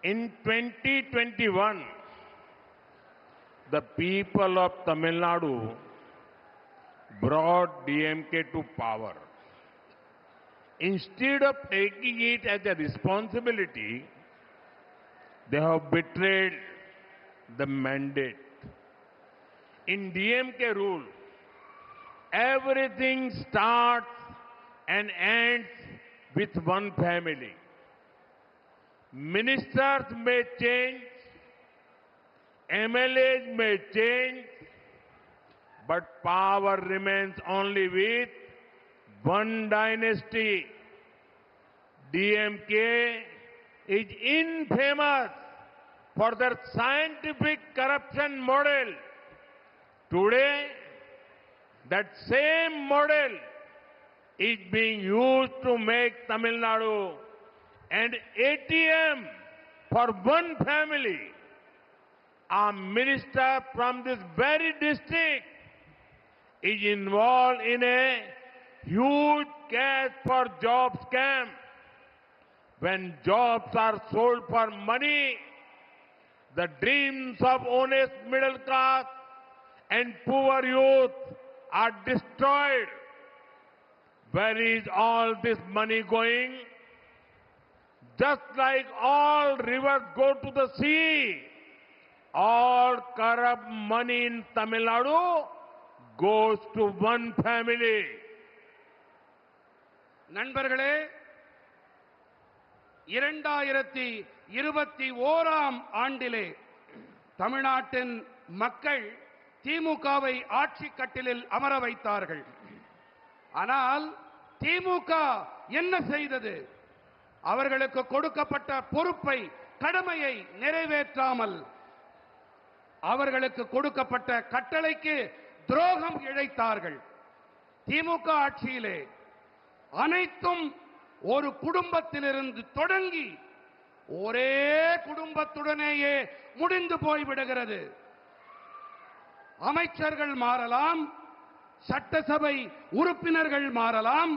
In 2021, the people of Tamil Nadu brought DMK to power. Instead of taking it as a responsibility, they have betrayed the mandate. In DMK rule, everything starts and ends with one family. Ministers may change, MLAs may change, but power remains only with one dynasty. DMK is infamous for their scientific corruption model. Today, that same model is being used to make Tamil Nadu an ATM for one family. A minister from this very district is involved in a huge cash for job scam. When jobs are sold for money, the dreams of honest middle class and poor youth are destroyed. Where is all this money going? Just like all rivers go to the sea, all corrupt money in Tamil Nadu goes to one family. நண்பர்களே, 2021 ஆண்டிலே தமிழ்நாட்டின் மக்கள் திமுகவை ஆட்சி கட்டிலில் அமர வைத்தார்கள். ஆனால் திமுக என்ன செய்தது? அவர்களுக்கு கொடுக்கப்பட்ட பொறுப்பை, கடமையை நிறைவேற்றாமல் அவர்களுக்கு கொடுக்கப்பட்ட கட்டளைக்கு துரோகம் இழைத்தார்கள். திமுக ஆட்சியிலே அனைத்தும் ஒரு குடும்பத்திலிருந்து தொடங்கி ஒரே குடும்பத்துடனேயே முடிந்து போய்விடுகிறது. அமைச்சர்கள் மாறலாம், சட்டசபை உறுப்பினர்கள் மாறலாம்,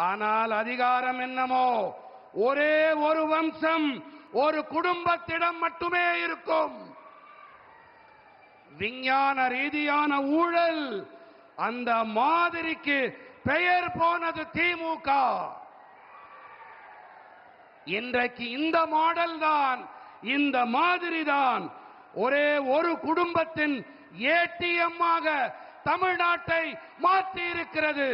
ஆனால் அதிகாரம் என்னமோ ஒரே ஒரு வம்சம், ஒரு குடும்பத்திடம் மட்டுமே இருக்கும். விஞ்ஞான ரீதியான ஊழல், அந்த மாதிரிக்கு பெயர் போனது திமுக. இன்றைக்கு இந்த மாடல் தான், இந்த மாதிரி தான் ஒரே ஒரு குடும்பத்தின் ஏடிஎம் ஆக தமிழ்நாட்டை மாற்றி இருக்கிறது.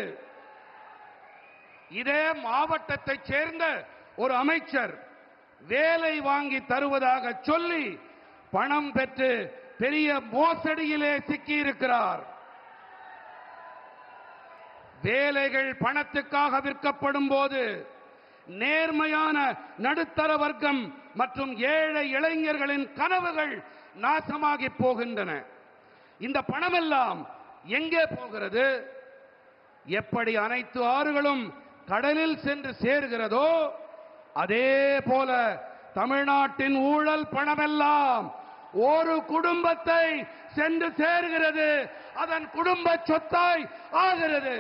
இதே மாவட்டத்தைச் சேர்ந்த ஒரு அமைச்சர் வேலை வாங்கி தருவதாக சொல்லி பணம் பெற்று பெரிய மோசடியிலே சிக்கியிருக்கிறார். வேலைகள் பணத்துக்காக விற்கப்படும் போது நேர்மையான நடுத்தர வர்க்கம் மற்றும் ஏழை இளைஞர்களின் கனவுகள் நாசமாகி போகின்றன. இந்த பணமெல்லாம் எங்கே போகிறது? எப்படி அனைத்து ஆறுகளும் கடலில் சென்று சேர்கிறதோ அதே போல தமிழ்நாட்டின் ஊழல் பணமெல்லாம் ஒரு குடும்பத்தை சென்று சேர்கிறது, அதன் குடும்ப சொத்தாய் ஆகிறது.